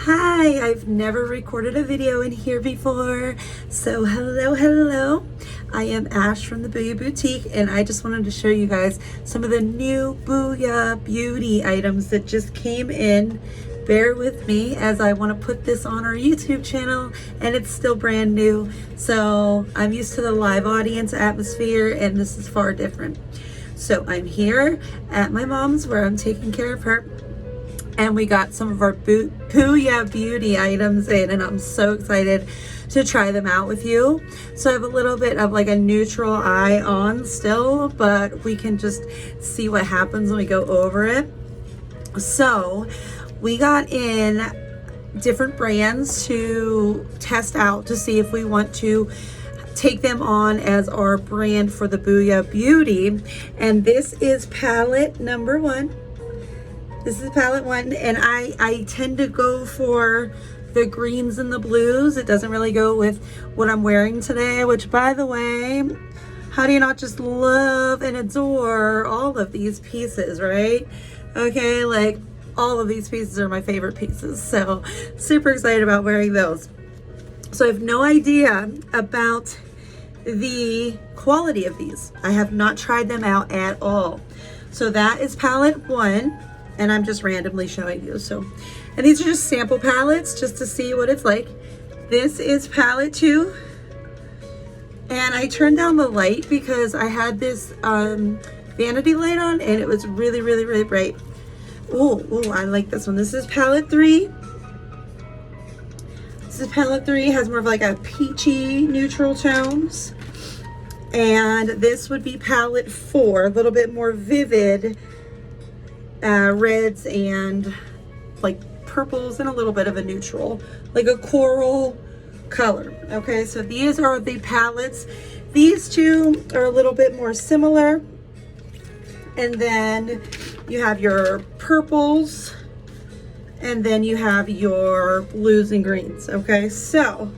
Hi, I've never recorded a video in here before. So hello. I am Ash from the Booyah Boutique, and I just wanted to show you guys some of the new Booyah Beauty items that just came in. Bear with me as I want to put this on our YouTube channel, and it's still brand new. So I'm used to the live audience atmosphere, and this is far different. So I'm here at my mom's where I'm taking care of her. And we got some of our Booyah Beauty items in, and I'm so excited to try them out with you. So I have a little bit of like a neutral eye on still, but we can just see what happens when we go over it. So we got in different brands to test out to see if we want to take them on as our brand for the Booyah Beauty. And this is palette number 1. This is palette 1, and I tend to go for the greens and the blues. It doesn't really go with what I'm wearing today, which, by the way, how do you not just love and adore all of these pieces, right? Okay, like all of these pieces are my favorite pieces, so super excited about wearing those. So I have no idea about the quality of these. I have not tried them out at all. So that is palette 1. And I'm just randomly showing you. So, and these are just sample palettes just to see what it's like. This is palette 2. And I turned down the light because I had this vanity light on and it was really bright. Ooh, I like this one. This is palette 3. This is palette 3, has more of like a peachy neutral tones. And this would be palette 4, a little bit more vivid reds and like purples and a little bit of a neutral, like a coral color. Okay, so these are the palettes. These two are a little bit more similar, and then you have your purples, and then you have your blues and greens. Okay, so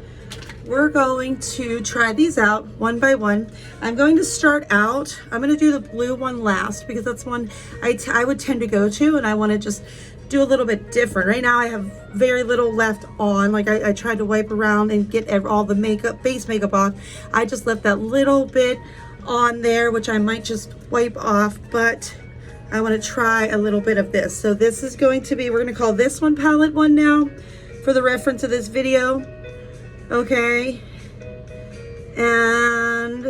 we're going to try these out one by one. I'm going to start out, I'm going to do the blue one last because that's one I would tend to go to, and I want to just do a little bit different. Right now I have very little left on. Like I tried to wipe around and get all the makeup, base makeup off. I just left that little bit on there, which I might just wipe off, but I want to try a little bit of this. So this is going to be, we're going to call this one palette 1 now for the reference of this video. Okay, and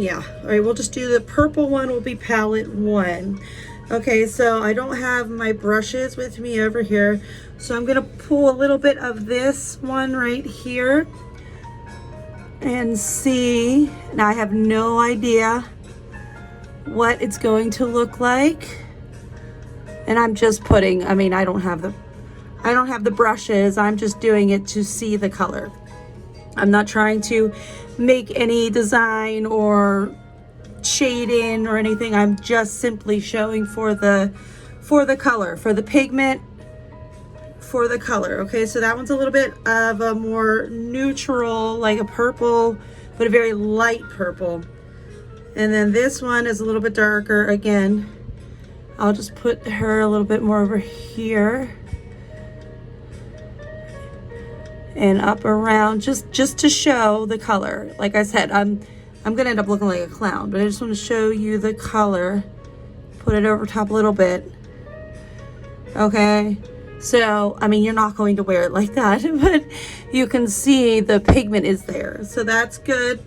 yeah, all right, we'll just do the purple one, will be palette 1. Okay, so I don't have my brushes with me over here, so I'm gonna pull a little bit of this one right here and see. Now I have no idea what it's going to look like, and I'm just putting, I mean, I don't have the brushes. I'm just doing it to see the color. I'm not trying to make any design or shade in or anything. I'm just simply showing for the color, for the pigment, for the color. Okay, so that one's a little bit of a more neutral, like a purple, but a very light purple. And then this one is a little bit darker. Again, I'll just put her a little bit more over here and up around, just to show the color. Like I said, I'm gonna end up looking like a clown, but I just want to show you the color. Put it over top a little bit. Okay, so I mean, you're not going to wear it like that, but you can see the pigment is there, so that's good.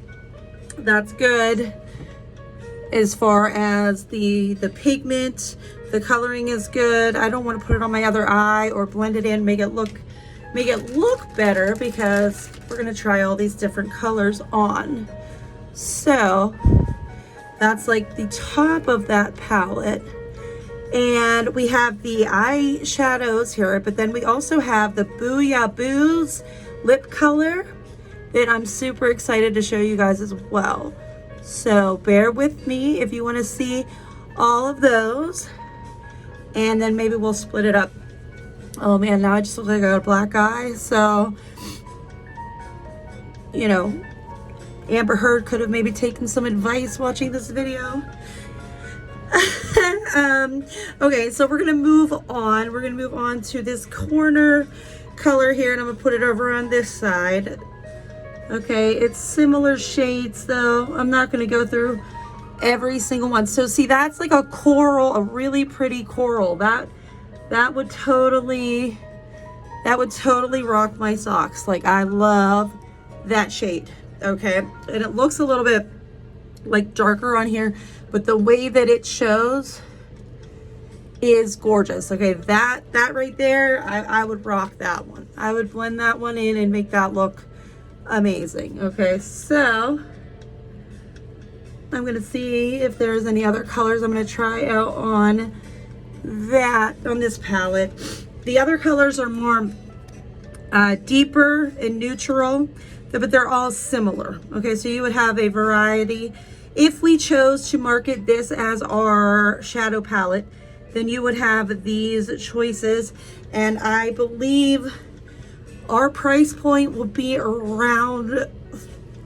That's good as far as the pigment. The coloring is good. I don't want to put it on my other eye or blend it in, make it look better, because we're going to try all these different colors on. So that's like the top of that palette, and we have the eyeshadows here, but then we also have the Booyah Booze lip color that I'm super excited to show you guys as well. So bear with me if you want to see all of those, and then maybe we'll split it up. Oh man, now I just look like I got a black eye. So, you know, Amber Heard could have maybe taken some advice watching this video. Okay, so we're gonna move on. We're gonna move on to this corner color here, and I'm gonna put it over on this side. Okay, it's similar shades though. I'm not gonna go through every single one. So see, that's like a coral, a really pretty coral. That would totally rock my socks. Like, I love that shade. Okay, and it looks a little bit like darker on here, but the way that it shows is gorgeous. Okay, that right there, I would rock that one. I would blend that one in and make that look amazing. Okay, so I'm gonna see if there's any other colors I'm gonna try out on this palette. The other colors are more deeper and neutral, but they're all similar. Okay, so you would have a variety. If we chose to market this as our shadow palette, then you would have these choices, and I believe our price point will be around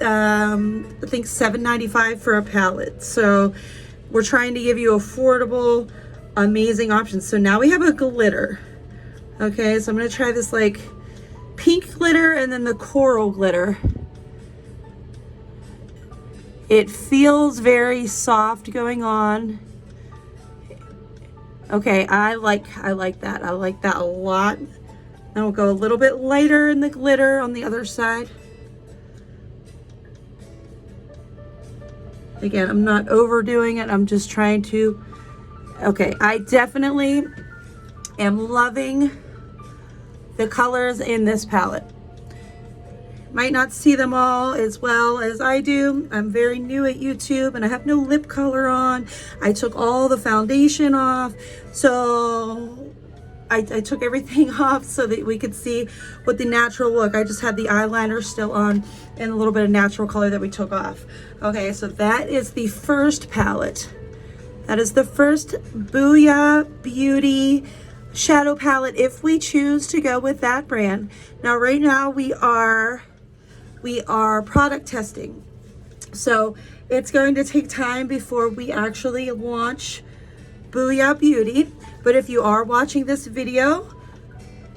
I think $7.95 for a palette. So we're trying to give you affordable, amazing options. So now we have a glitter. Okay, so I'm gonna try this like pink glitter and then the coral glitter. It feels very soft going on. Okay, I like that. I like that a lot. Now we'll go a little bit lighter in the glitter on the other side. Again, I'm not overdoing it. I'm just trying to, okay, I definitely am loving the colors in this palette. Might not see them all as well as I do. I'm very new at YouTube and I have no lip color on. I took all the foundation off. So I took everything off so that we could see what the natural look. I just had the eyeliner still on and a little bit of natural color that we took off. Okay, so that is the first palette. That is the first BooyahBeauty shadow palette if we choose to go with that brand. Now right now we are product testing. So it's going to take time before we actually launch BooyahBeauty. But if you are watching this video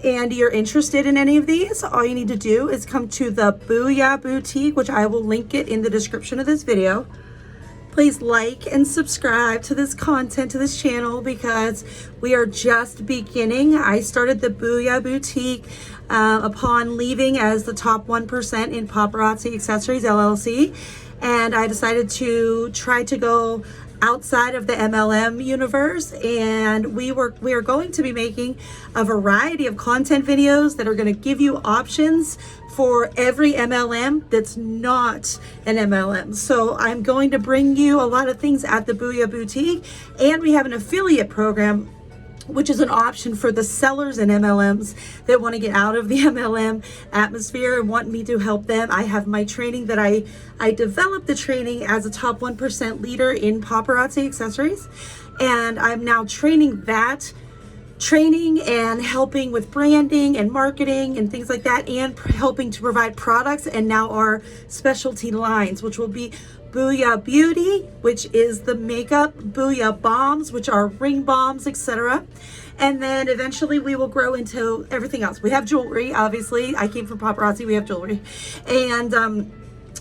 and you're interested in any of these, all you need to do is come to the Booyah Boutique, which I will link it in the description of this video. Please like and subscribe to this content, to this channel, because we are just beginning. I started the Booyah Boutique upon leaving as the top 1% in Paparazzi Accessories LLC. And I decided to try to go outside of the MLM universe, and we are going to be making a variety of content videos that are going to give you options for every MLM that's not an MLM. So I'm going to bring you a lot of things at the Booyah Boutique, and we have an affiliate program, which is an option for the sellers and MLMs that want to get out of the MLM atmosphere and want me to help them. I have my training that I developed the training as a top 1% leader in Paparazzi Accessories. And I'm now training and helping with branding and marketing and things like that, and helping to provide products, and now our specialty lines, which will be BooyahBeauty, which is the makeup, Booyah Bombs, which are ring bombs, etc. And then eventually we will grow into everything else. We have jewelry, obviously. I came from Paparazzi, we have jewelry. And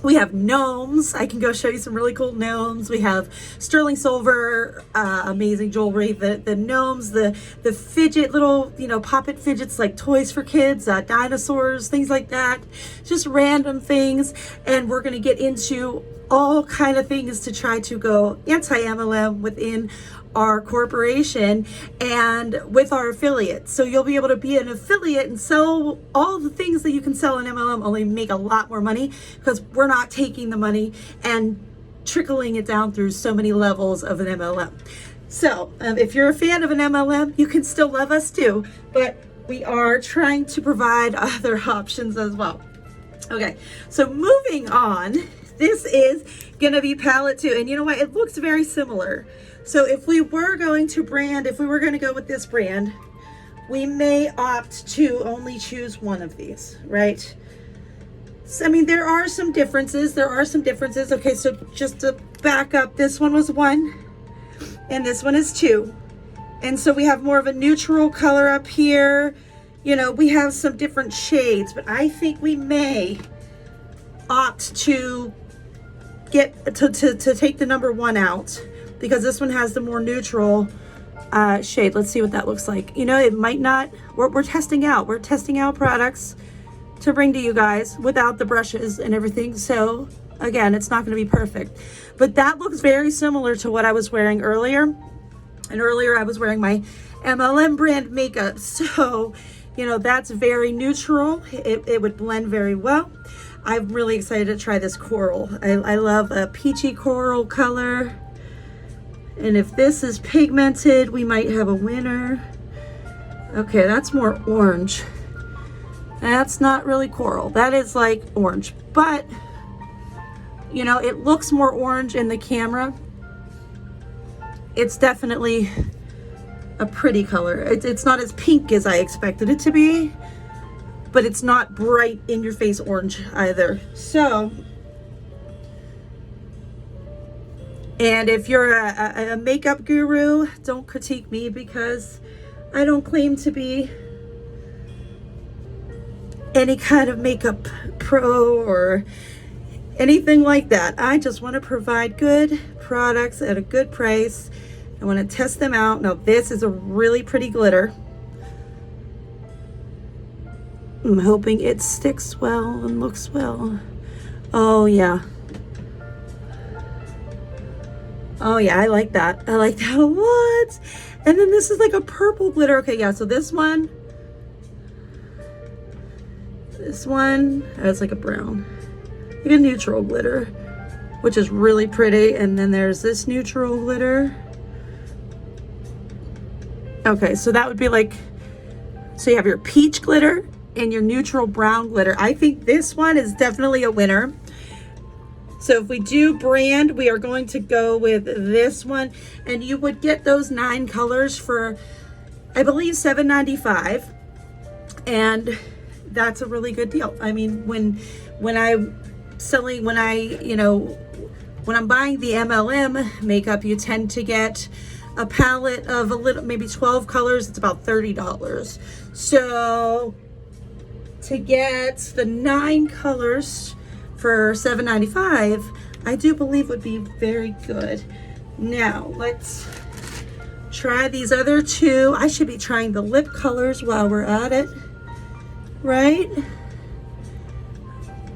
we have gnomes. I can go show you some really cool gnomes. We have sterling silver, amazing jewelry. The gnomes, the fidget, little, pop-it fidgets, like toys for kids, dinosaurs, things like that. Just random things. And we're gonna get into all kind of things to try to go anti-MLM within our corporation and with our affiliates. So you'll be able to be an affiliate and sell all the things that you can sell in MLM, only make a lot more money, because we're not taking the money and trickling it down through so many levels of an MLM. So if you're a fan of an MLM, you can still love us too, but we are trying to provide other options as well. Okay, so moving on, this is gonna be palette 2, and you know what, it looks very similar. So if we were going to go with this brand, we may opt to only choose one of these, right? So, I mean, there are some differences. Okay, so just to back up, this one was one. and this one is 2. And so we have more of a neutral color up here. You know, we have some different shades, but I think we may opt to get to take the number 1 out, because this one has the more neutral shade. Let's see what that looks like. You know, it might not, we're testing out products to bring to you guys without the brushes and everything. So again, it's not going to be perfect, but that looks very similar to what I was wearing earlier. And earlier I was wearing my MLM brand makeup. So, you know, that's very neutral. It would blend very well. I'm really excited to try this coral. I love a peachy coral color. And if this is pigmented, we might have a winner. Okay, that's more orange. That's not really coral. That is like orange, but you know, it looks more orange in the camera. It's definitely a pretty color. It's not as pink as I expected it to be, but it's not bright in your face orange either. So, and if you're a makeup guru, don't critique me, because I don't claim to be any kind of makeup pro or anything like that. I just want to provide good products at a good price. I want to test them out. Now this is a really pretty glitter. I'm hoping it sticks well and looks well. Oh yeah. Oh yeah, I like that. I like that a lot. And then this is like a purple glitter. Okay, yeah, so this one has like a brown, like a neutral glitter, which is really pretty. And then there's this neutral glitter. Okay, so that would be like, so you have your peach glitter and your neutral brown glitter. I think this one is definitely a winner. So if we do brand, we are going to go with this one, and you would get those 9 colors for, I believe, $7.95, and that's a really good deal. I mean, when I'm buying the MLM makeup, you tend to get a palette of maybe 12 colors. It's about $30. So to get the 9 colors for $7.95, I do believe would be very good. Now let's try these other 2. I should be trying the lip colors while we're at it, right?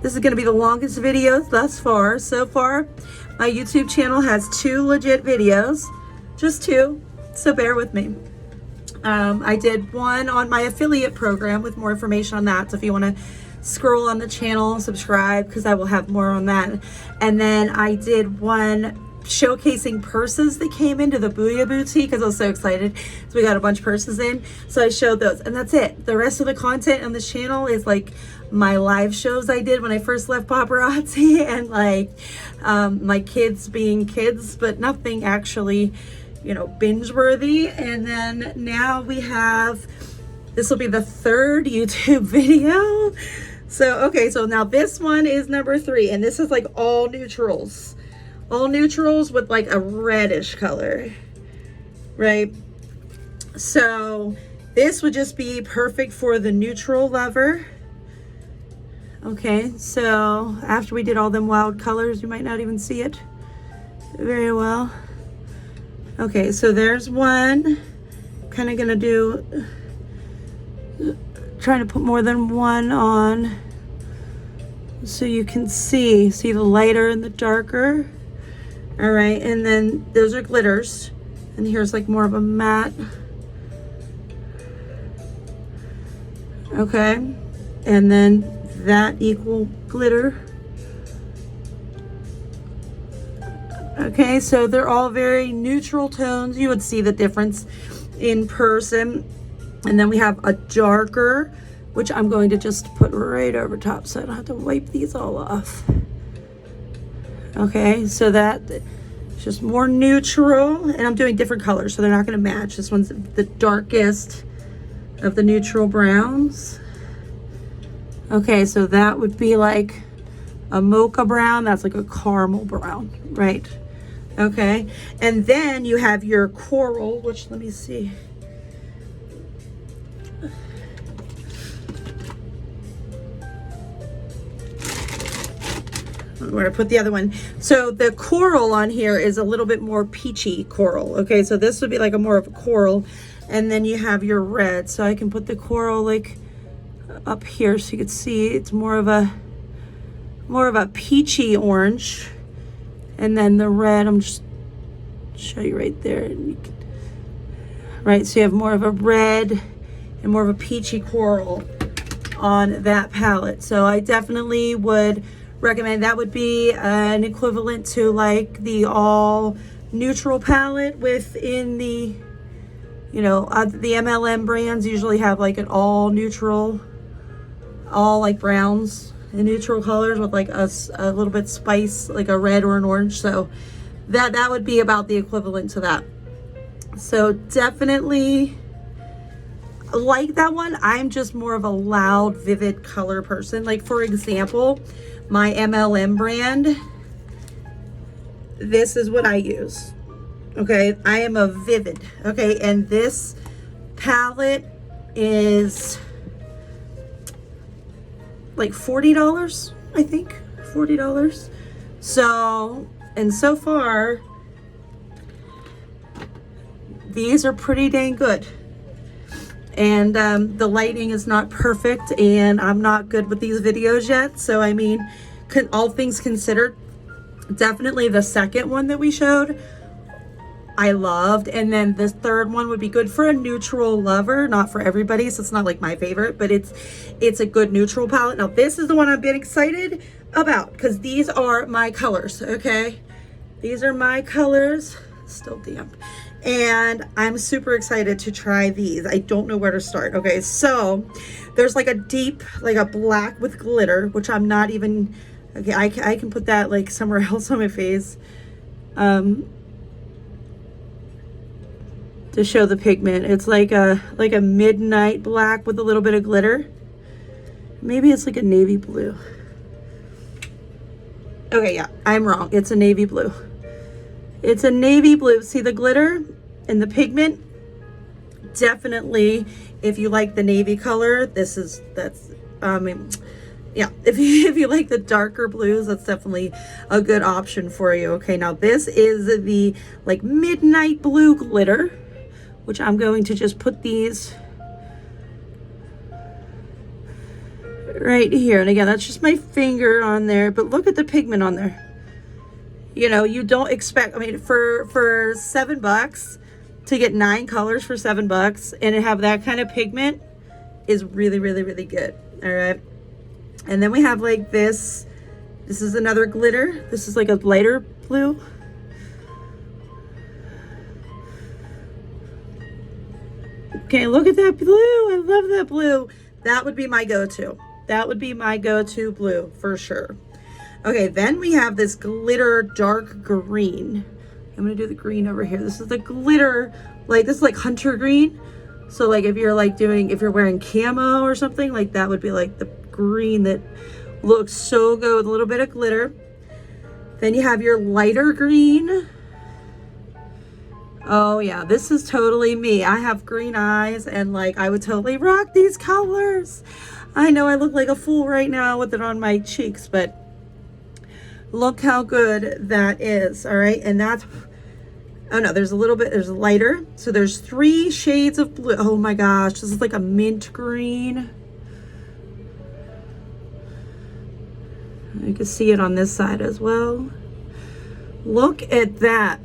This is going to be the longest video thus far. So far, my YouTube channel has 2 legit videos, just 2, so bear with me. I did one on my affiliate program with more information on that. So if you want to scroll on the channel, subscribe, because I will have more on that. And then I did one showcasing purses that came into the Booyah boutique, because I was so excited. So we got a bunch of purses in, so I showed those, and that's it. The rest of the content on this channel is like my live shows I did when I first left paparazzi, and like my kids being kids, but nothing actually, you know, binge worthy. And then now we have, this will be the 3rd YouTube video. So okay, so now this one is number 3, and this is like all neutrals with like a reddish color, right? So this would just be perfect for the neutral lover. Okay, so after we did all them wild colors, you might not even see it very well. Okay, so there's one. Kind of gonna trying to put more than one on so you can see the lighter and the darker. All right, and then those are glitters, and here's like more of a matte. Okay, and then that equal glitter. Okay, so they're all very neutral tones. You would see the difference in person. And then we have a darker, which I'm going to just put right over top so I don't have to wipe these all off. Okay, so that's just more neutral, and I'm doing different colors, so they're not going to match. This one's the darkest of the neutral browns. Okay, so that would be like a mocha brown. That's like a caramel brown, right? Okay, and then you have your coral, which let me see. Where I put the other one. So the coral on here is a little bit more peachy coral. Okay, so this would be like a more of a coral, and then you have your red. So I can put the coral like up here so you can see it's more of a peachy orange, and then the red, I'm just show you right there. And you can, right, so you have more of a red and more of a peachy coral on that palette. So I definitely would recommend that. Would be an equivalent to like the all neutral palette within the, you know, the MLM brands usually have like an all neutral, all like browns and neutral colors with like a little bit spice, like a red or an orange. So that would be about the equivalent to that. So definitely like that one. I'm just more of a loud, vivid color person. Like for example, my MLM brand, this is what I use. Okay, I am a vivid. Okay, and this palette is like $40, I think, $40. So, and so far, these are pretty dang good. And the lighting is not perfect, and I'm not good with these videos yet. So, I mean, all things considered, definitely the second one that we showed, I loved. And then this third one would be good for a neutral lover, not for everybody. So it's not like my favorite, but it's a good neutral palette. Now, this is the one I've been excited about because these are my colors, okay? These are my colors, still damp. And I'm super excited to try these. I don't know where to start. Okay, so there's like a deep, like a black with glitter, which I'm not even, okay, I can put that like somewhere else on my face to show the pigment. It's like a midnight black with a little bit of glitter. Maybe it's like a navy blue. Okay, yeah, I'm wrong. It's a navy blue. It's a navy blue. See the glitter and the pigment? Definitely, if you like the navy color, yeah, if you like the darker blues, that's definitely a good option for you. Okay, now this is the like midnight blue glitter, which I'm going to just put these right here. And again, that's just my finger on there, but look at the pigment on there. You know, you don't expect, I mean, for $7 to get 9 colors for $7 and to have that kind of pigment is really, really, really good. All right. And then we have like this. This is another glitter. This is like a lighter blue. Okay, look at that blue. I love that blue. That would be my go-to. That would be my go-to blue for sure. Okay, then we have this glitter dark green. I'm gonna do the green over here. This is the glitter, like this is like hunter green. So like if you're wearing camo or something, like that would be like the green that looks so good with a little bit of glitter. Then you have your lighter green. Oh yeah, this is totally me. I have green eyes and like I would totally rock these colors. I know I look like a fool right now with it on my cheeks, but look how good that is. All right, and that's, oh no, there's a lighter. So there's 3 shades of blue. Oh my gosh, this is like a mint green. You can see it on this side as well. Look at that.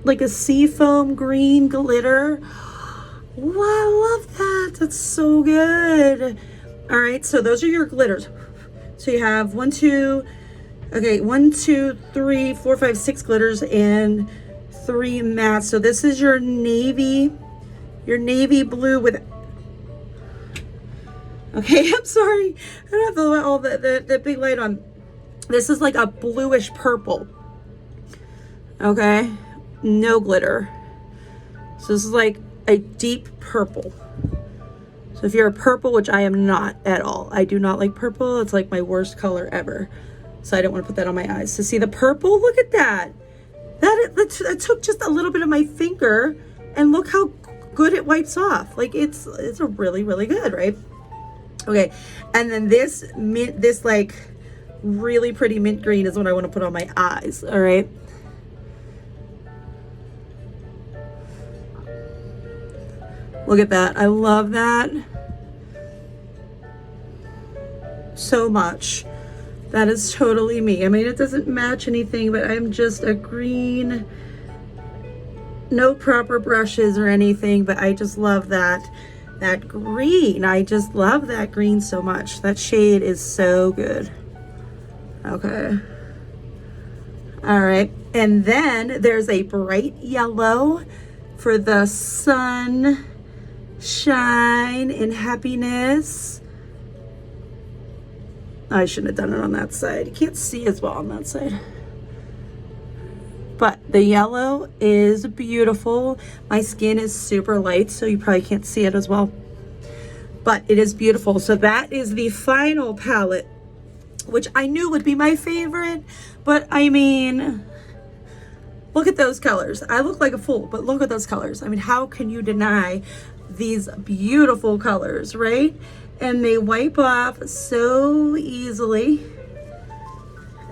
Like a seafoam green glitter. Wow, I love that. That's so good. All right, so those are your glitters. So you have 1, 2, 3, 4, 5, 6 glitters and 3 mattes. So this is your navy blue with, okay, I'm sorry. I don't have to let all the big light on. This is like a bluish purple. Okay, no glitter. So this is like a deep purple. So if you're a purple, which I am not at all, I do not like purple. It's like my worst color ever. So I don't want to put that on my eyes. So see the purple, look at that. That took just a little bit of my finger, and look how good it wipes off. Like it's a really, really good, right? Okay, and then this mint, this like really pretty mint green is what I want to put on my eyes, all right? Look at that, I love that so much. That is totally me. I mean, it doesn't match anything, but I'm just a green, no proper brushes or anything, but I just love that green. I just love that green so much. That shade is so good. Okay. All right. And then there's a bright yellow for the sun, shine, and happiness. I shouldn't have done it on that side. You can't see as well on that side. But the yellow is beautiful. My skin is super light, so you probably can't see it as well. But it is beautiful. So that is the final palette, which I knew would be my favorite. But I mean, look at those colors. I look like a fool, but look at those colors. I mean, how can you deny these beautiful colors, right? And they wipe off so easily.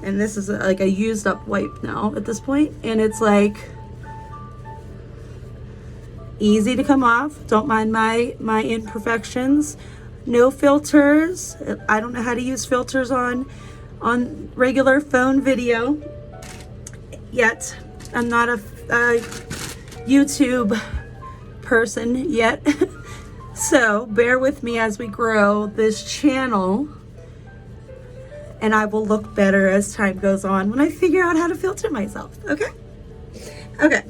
And this is like a used up wipe now at this point, and it's like easy to come off. Don't mind my imperfections. No filters. I don't know how to use filters on regular phone video yet. I'm not a YouTube person yet. So bear with me as we grow this channel, and I will look better as time goes on when I figure out how to filter myself, okay? Okay,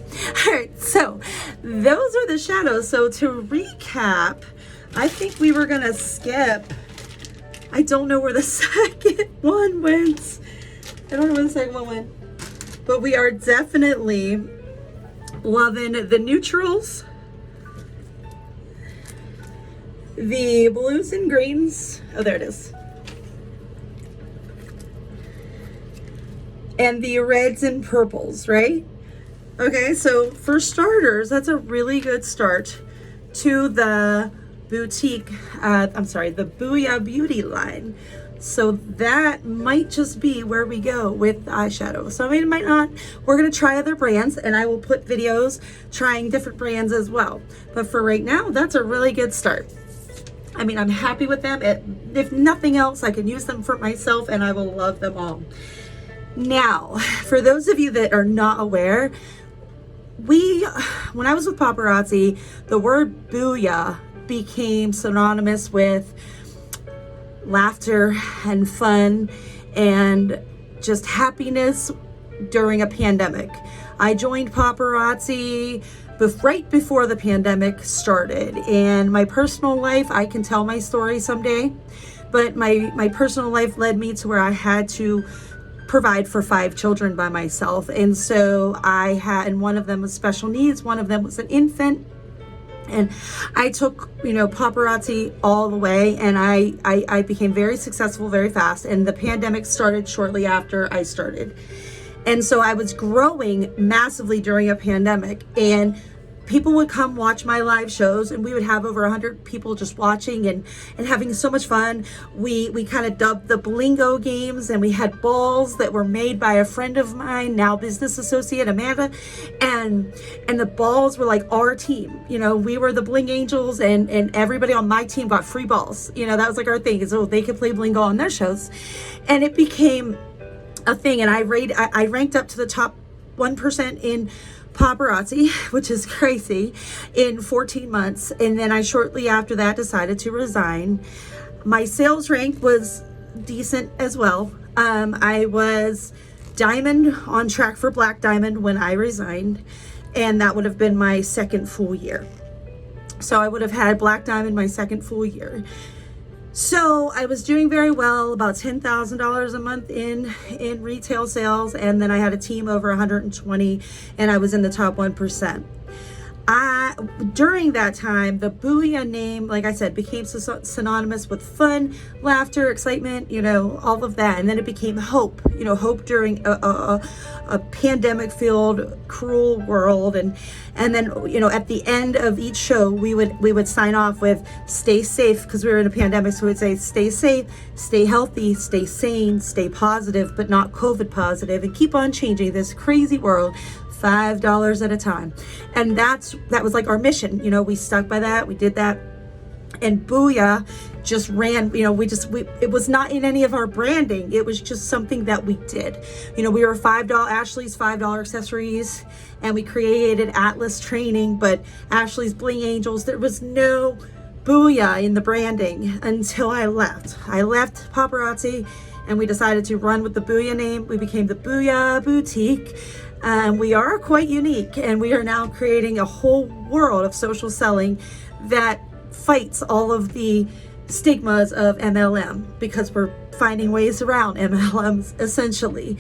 all right, so those are the shadows. So to recap, I think we were gonna skip, I don't know where the second one went. I don't know where the second one went, but we are definitely loving the neutrals, the blues and greens. Oh, there it is. And the reds and purples, right? Okay, so for starters, that's a really good start to the boutique, the BooyahBeauty line. So that might just be where we go with eyeshadow. So I mean, it might not. We're gonna try other brands, and I will put videos trying different brands as well. But for right now, that's a really good start. I mean, I'm happy with them. If nothing else, I can use them for myself, and I will love them all. Now, for those of you that are not aware, when I was with paparazzi, the word Booyah became synonymous with laughter and fun and just happiness during a pandemic. I joined paparazzi right before the pandemic started, and my personal life, I can tell my story someday, but my personal life led me to where I had to provide for 5 children by myself. And so and one of them was special needs, one of them was an infant, and I took, paparazzi all the way, and I became very successful very fast, and the pandemic started shortly after I started. And so I was growing massively during a pandemic, and people would come watch my live shows, and we would have over 100 people just watching and having so much fun. We kind of dubbed the Blingo games, and we had balls that were made by a friend of mine, now business associate Amanda, and the balls were like our team. We were the Bling Angels, and everybody on my team got free balls. That was like our thing, so they could play Blingo on their shows, and it became a thing. And I ranked up to the top 1% in paparazzi, which is crazy, in 14 months. And then I shortly after that decided to resign. My sales rank was decent as well. I was diamond, on track for black diamond when I resigned, and that would have been my second full year. So I would have had black diamond my second full year. So I was doing very well, about $10,000 a month in retail sales, and then I had a team over 120, and I was in the top 1%. During that time, the Booyah name, like I said, became synonymous with fun, laughter, excitement, all of that. And then it became hope, hope during a pandemic-filled, cruel world. And then, at the end of each show, we would sign off with stay safe, because we were in a pandemic. So we would say, stay safe, stay healthy, stay sane, stay positive, but not COVID positive, and keep on changing this crazy world $5 at a time. And that was like our mission. We stuck by that. We did that. And Booyah just ran, it was not in any of our branding. It was just something that we did. We were Ashley's $5 accessories, and we created Atlas training, but Ashley's Bling Angels, there was no Booyah in the branding until I left. I left paparazzi, and we decided to run with the Booyah name. We became the Booyah Boutique. We are quite unique, and we are now creating a whole world of social selling that fights all of the stigmas of MLM, because we're finding ways around MLMs essentially.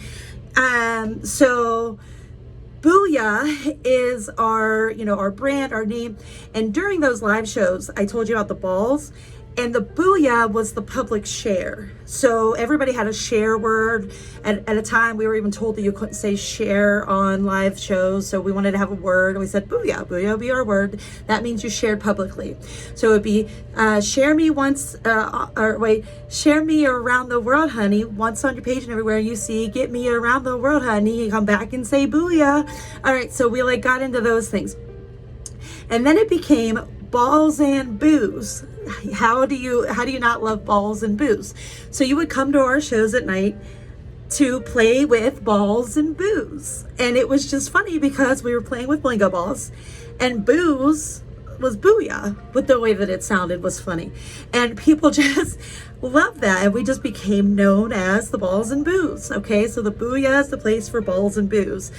So Booyah is our brand, our name. And during those live shows, I told you about the balls, and the Booyah was the public share. So everybody had a share word. At a time, we were even told that you couldn't say share on live shows. So we wanted to have a word, and we said Booyah. Booyah will be our word. That means you shared publicly. So it would be share me around the world, honey. Once on your page and everywhere you see, get me around the world, honey. You come back and say Booyah. All right, so we got into those things. And then it became balls and booze. How do you not love balls and booze? So you would come to our shows at night to play with balls and booze. And it was just funny because we were playing with Blingo balls, and booze was Booyah, but the way that it sounded was funny. And people just loved that, and we just became known as the balls and booze. Okay, so the Booyah is the place for balls and booze.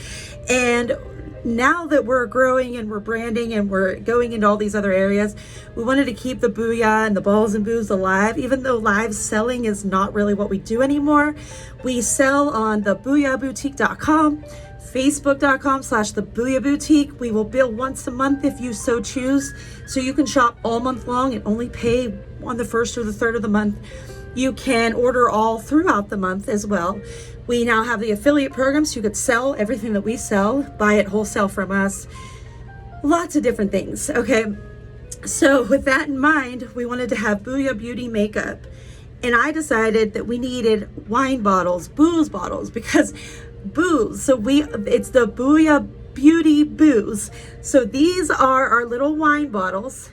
And now that we're growing and we're branding and we're going into all these other areas, we wanted to keep the Booyah and the balls and booze alive, even though live selling is not really what we do anymore. We sell on the BooyahBoutique.com, Facebook.com/the Booyah Boutique. We will bill once a month if you so choose. So you can shop all month long and only pay on the 1st or the 3rd of the month. You can order all throughout the month as well. We now have the affiliate program, so you could sell everything that we sell, buy it wholesale from us. Lots of different things, okay? So with that in mind, we wanted to have Booyah Beauty makeup. And I decided that we needed wine bottles, booze bottles, because booze. So it's the Booyah Beauty booze. So these are our little wine bottles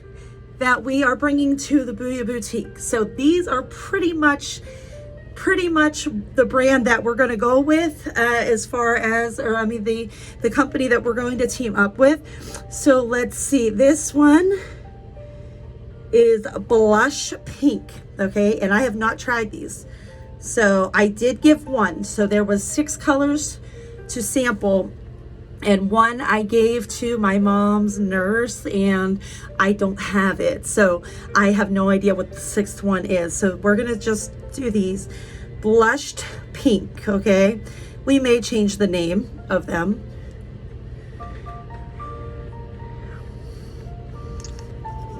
that we are bringing to the Booyah Boutique. So these are pretty much the brand that we're going to go with as far as, the company that we're going to team up with. So let's see, this one is blush pink, okay? And I have not tried these. So I did give one. So there was 6 colors to sample, and one I gave to my mom's nurse, and I don't have it. So I have no idea what the 6th one is. So we're gonna just do these. Blushed pink, okay? We may change the name of them.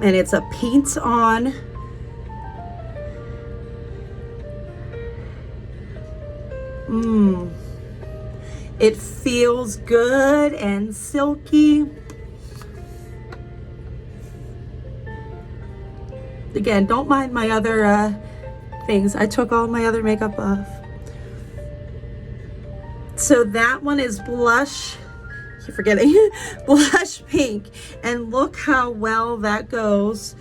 And it's a paint on. It feels good and silky. Again, don't mind my other things. I took all my other makeup off. So that one is blush, I keep forgetting, blush pink. And look how well that goes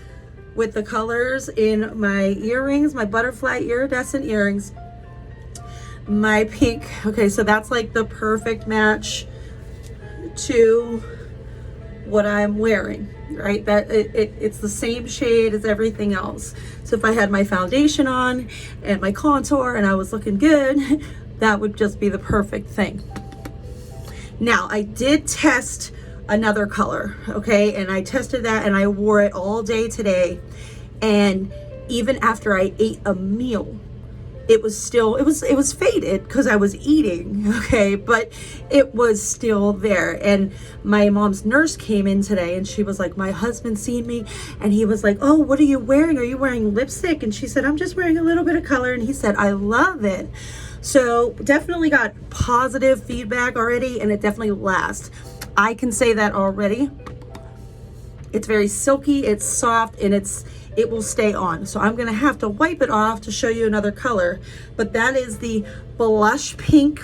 with the colors in my earrings, my butterfly iridescent earrings. My pink, okay, so that's like the perfect match to what I'm wearing, right? That it's the same shade as everything else. So if I had my foundation on and my contour and I was looking good, that would just be the perfect thing. Now, I did test another color, okay? And I tested that and I wore it all day today. And even after I ate a meal, it was still, it was faded because I was eating, okay, but it was still there. And my mom's nurse came in today and she was like, my husband seen me and he was like, oh, what are you wearing? Are you wearing lipstick? And she said, I'm just wearing a little bit of color. And he said, I love it. So definitely got positive feedback already, and it definitely lasts. I can say that already. It's very silky, it's soft, and it will stay on. So I'm gonna have to wipe it off to show you another color, but that is the blush pink.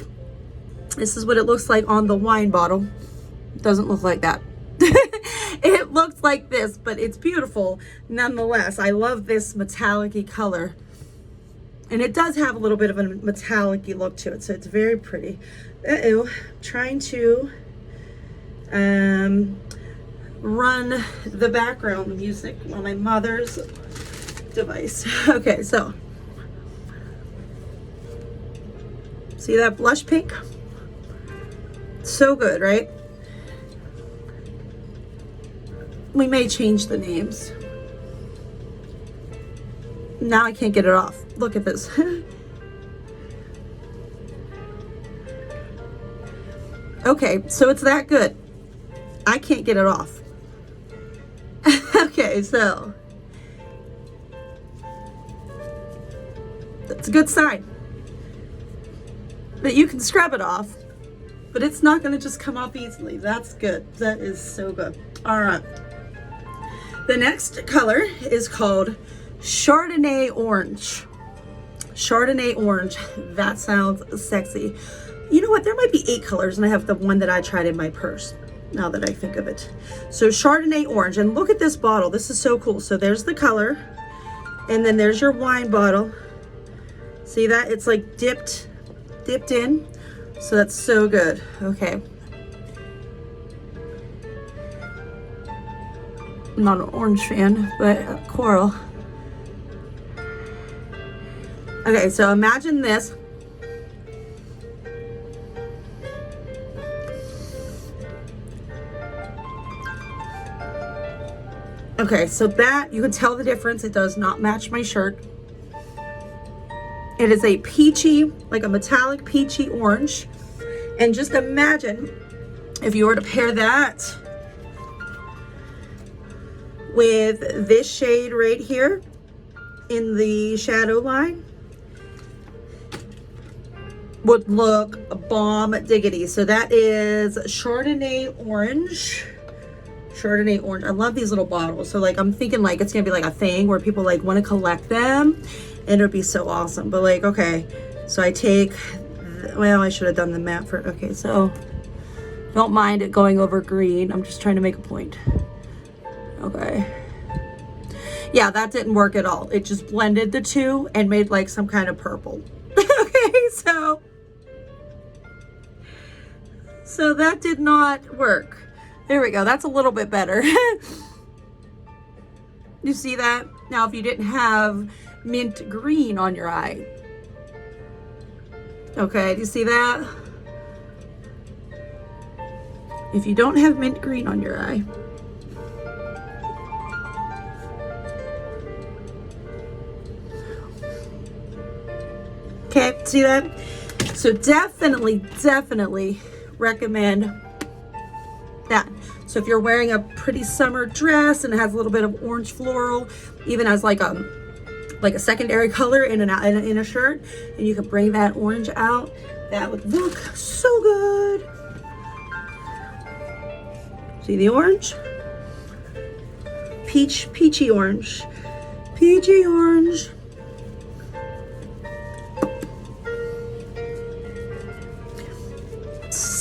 This is what it looks like on the wine bottle. It doesn't look like that. It looks like this, but it's beautiful nonetheless. I love this metallic-y color. And it does have a little bit of a metallic-y look to it, so it's very pretty. Uh-oh, trying to run the background music on my mother's device. Okay, so see that blush pink? So good, right? We may change the names. Now I can't get it off. Look at this. Okay, so it's that good. I can't get it off. Okay, so that's a good sign that you can scrub it off, but it's not going to just come off easily. That's good. That is so good. All right. The next color is called Chardonnay Orange. Chardonnay Orange. That sounds sexy. You know what? There might be 8 colors, and I have the one that I tried in my purse, now that I think of it. So Chardonnay Orange, and look at this bottle. This is so cool. So there's the color, and then there's your wine bottle. See that? It's like dipped in. So that's so good. Okay. I'm not an orange fan, but coral. Okay, so imagine this. Okay, so that, you can tell the difference. It does not match my shirt. It is a peachy, like a metallic peachy orange. And just imagine if you were to pair that with this shade right here in the shadow line, would look bomb diggity. So that is Chardonnay Orange. Chardonnay Orange. I love these little bottles. So like, I'm thinking like it's gonna be like a thing where people like want to collect them, and it would be so awesome. But like, okay, so I take, well, I should have done the matte for, okay, so don't mind it going over green. I'm just trying to make a point. Okay. Yeah, that didn't work at all. It just blended the two and made like some kind of purple. Okay, so that did not work. There we go. That's a little bit better. You see that? Now, if you didn't have mint green on your eye. Okay, do you see that? If you don't have mint green on your eye. Okay, see that? So definitely recommend that. So if you're wearing a pretty summer dress and it has a little bit of orange floral, even as like a secondary color in a shirt, and you can bring that orange out, that would look so good. See the orange? Peachy orange. Peachy orange.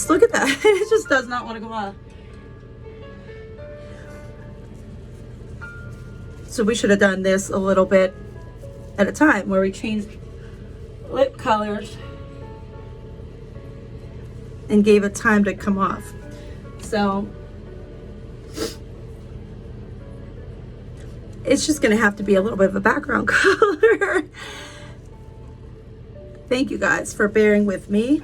Look at that. It just does not want to go off. So we should have done this a little bit at a time, where we changed lip colors and gave it time to come off. So it's just going to have to be a little bit of a background color. Thank you guys for bearing with me.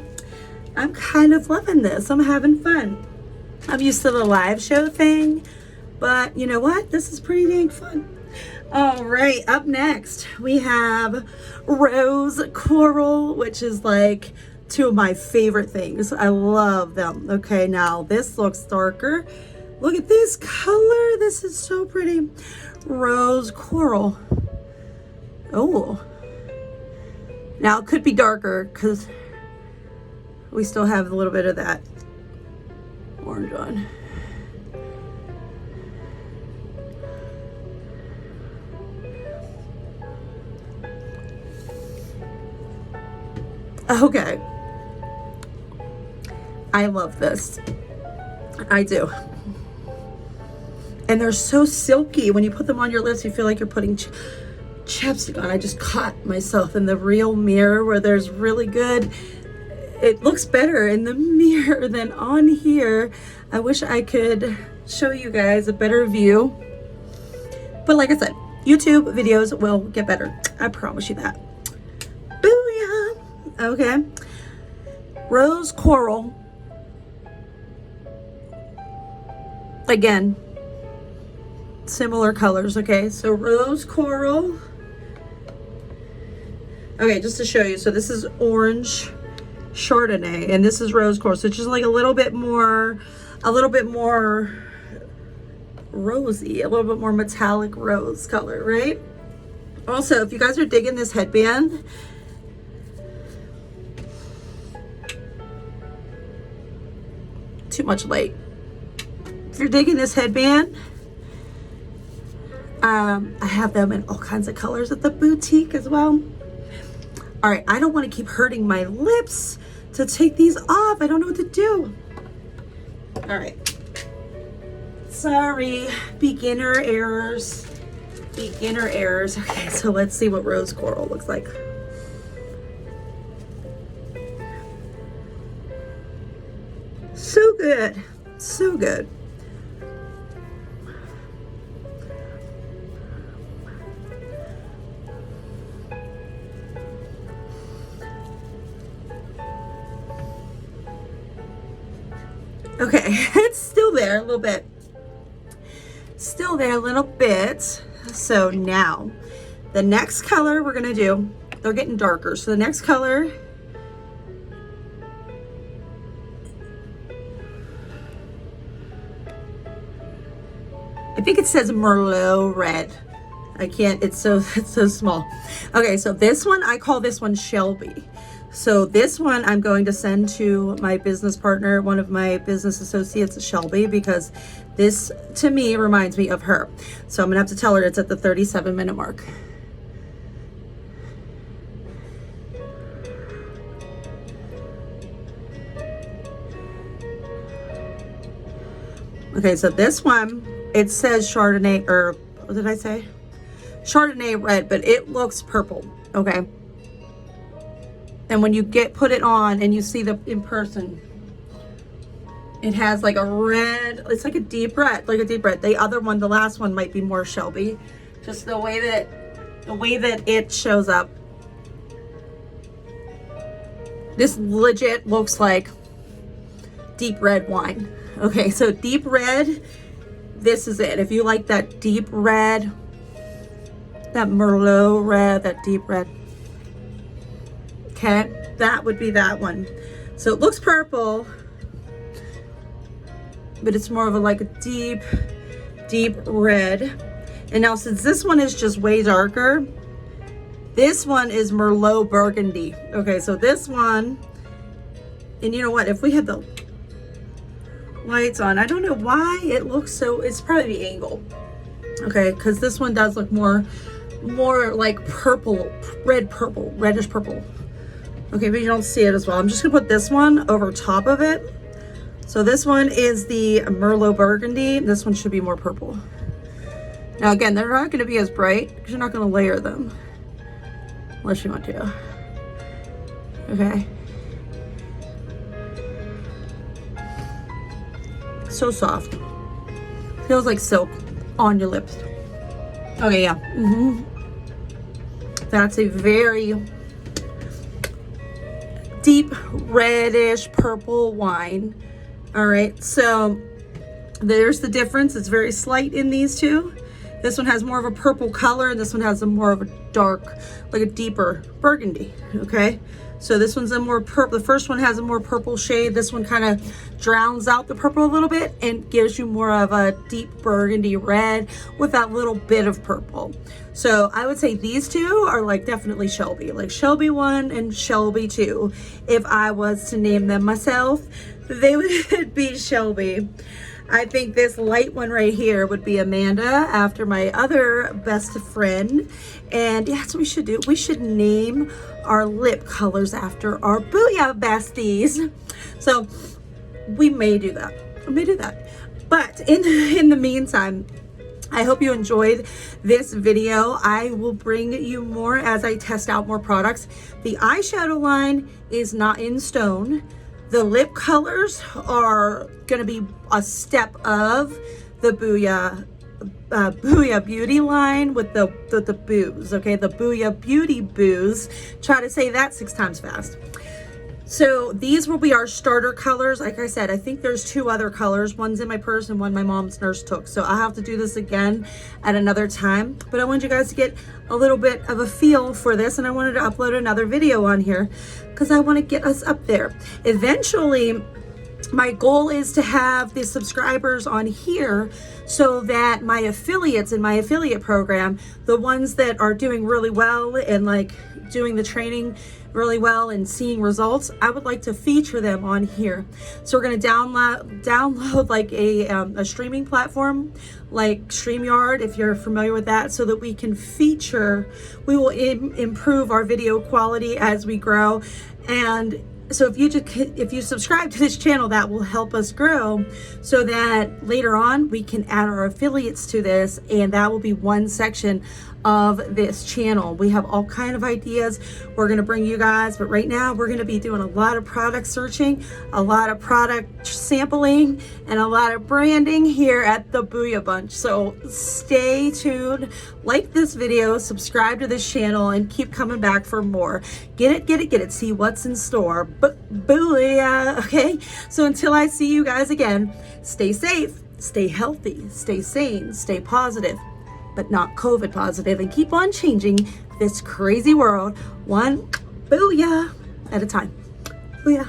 I'm kind of loving this. I'm having fun. I'm used to the live show thing, but you know what? This is pretty dang fun. All right, up next we have Rose Coral, which is like two of my favorite things. I love them. Okay, now this looks darker. Look at this color. This is so pretty. Rose Coral. Oh. Now it could be darker because we still have a little bit of that orange on. Okay. I love this. I do. And they're so silky. When you put them on your lips, you feel like you're putting chapstick on. I just caught myself in the real mirror where there's really good. It looks better in the mirror than on here. I wish I could show you guys a better view. But like I said, YouTube videos will get better. I promise you that. Booyah! Okay. Rose Coral. Again, similar colors. Okay, so Rose Coral. Okay, just to show you. So this is orange Chardonnay, and this is Rose Coral. So it's just like a little bit more rosy, a little bit more metallic rose color, right? Also, if you guys are digging this headband, too much light. If you're digging this headband, I have them in all kinds of colors at the boutique as well. All right, I don't want to keep hurting my lips to take these off. I don't know what to do. All right. Sorry, beginner errors. Beginner errors. Okay, so let's see what Rose Coral looks like. So good. So good. Okay, it's still there a little bit. Still there a little bit. So now, the next color we're gonna do, they're getting darker. So the next color, I think it says Merlot Red. I can't, it's so small. Okay, so this one, I call this one Shelby. So this one I'm going to send to my business partner, one of my business associates, Shelby, because this to me reminds me of her. So I'm gonna have to tell her it's at the 37-minute mark. Okay, so this one, it says Chardonnay, or what did I say? Chardonnay red, but it looks purple, okay? And when you put it on and you see the in person, it has like a red, it's like a deep red, The other one, the last one might be more Shelby. Just the way that it shows up. This legit looks like deep red wine. Okay, so deep red, this is it. If you like that deep red, that Merlot red, that deep red. Okay, that would be that one. So it looks purple, but it's more of like a deep red. And now since this one is just way darker, this one is Merlot Burgundy. Okay, so this one, and you know what, if we had the lights on, I don't know why it looks so, it's probably the angle. Okay, because this one does look more like purple, reddish purple. Okay, but you don't see it as well. I'm just gonna put this one over top of it. So this one is the Merlot Burgundy. This one should be more purple. Now again, they're not gonna be as bright because you're not gonna layer them. Unless you want to. Okay. So soft. Feels like silk on your lips. Okay, yeah. That's a very deep reddish purple wine. All right, so there's the difference. It's very slight in these two. This one has more of a purple color, and this one has a more of a dark, like a deeper burgundy, okay? So this one's a more purple. The first one has a more purple shade. This one kind of drowns out the purple a little bit and gives you more of a deep burgundy red with that little bit of purple. So I would say these two are like definitely Shelby, like Shelby 1 and Shelby 2. If I was to name them myself, they would be Shelby. I think this light one right here would be Amanda, after my other best friend. And yeah, that's what we should do. We should name our lip colors after our Booyah besties. So we may do that. We may do that. But in the meantime, I hope you enjoyed this video. I will bring you more as I test out more products. The eyeshadow line is not in stone. The lip colors are gonna be a step of the BooyahBeauty line with the booze, okay? The BooyahBeauty booze. Try to say that 6 times fast. So these will be our starter colors. Like I said, I think there's 2 other colors. One's in my purse and one my mom's nurse took. So I'll have to do this again at another time. But I wanted you guys to get a little bit of a feel for this, and I wanted to upload another video on here because I want to get us up there. Eventually, my goal is to have the subscribers on here so that my affiliates in my affiliate program, the ones that are doing really well and like doing the training really well and seeing results, I would like to feature them on here. So we're going to download like a streaming platform like StreamYard, if you're familiar with that, so that we can feature, we will improve our video quality as we grow. And so if you subscribe to this channel, that will help us grow so that later on we can add our affiliates to this, and that will be one section of this channel. We have all kind of ideas we're going to bring you guys, but right now we're going to be doing a lot of product searching, a lot of product sampling, and a lot of branding here at the Booyah Bunch. So stay tuned, like this video, subscribe to this channel, and keep coming back for more. Get it, see what's in store. Booyah, okay? So until I see you guys again, stay safe, stay healthy, stay sane, stay positive, but not COVID positive, and keep on changing this crazy world one Booyah at a time. Booyah.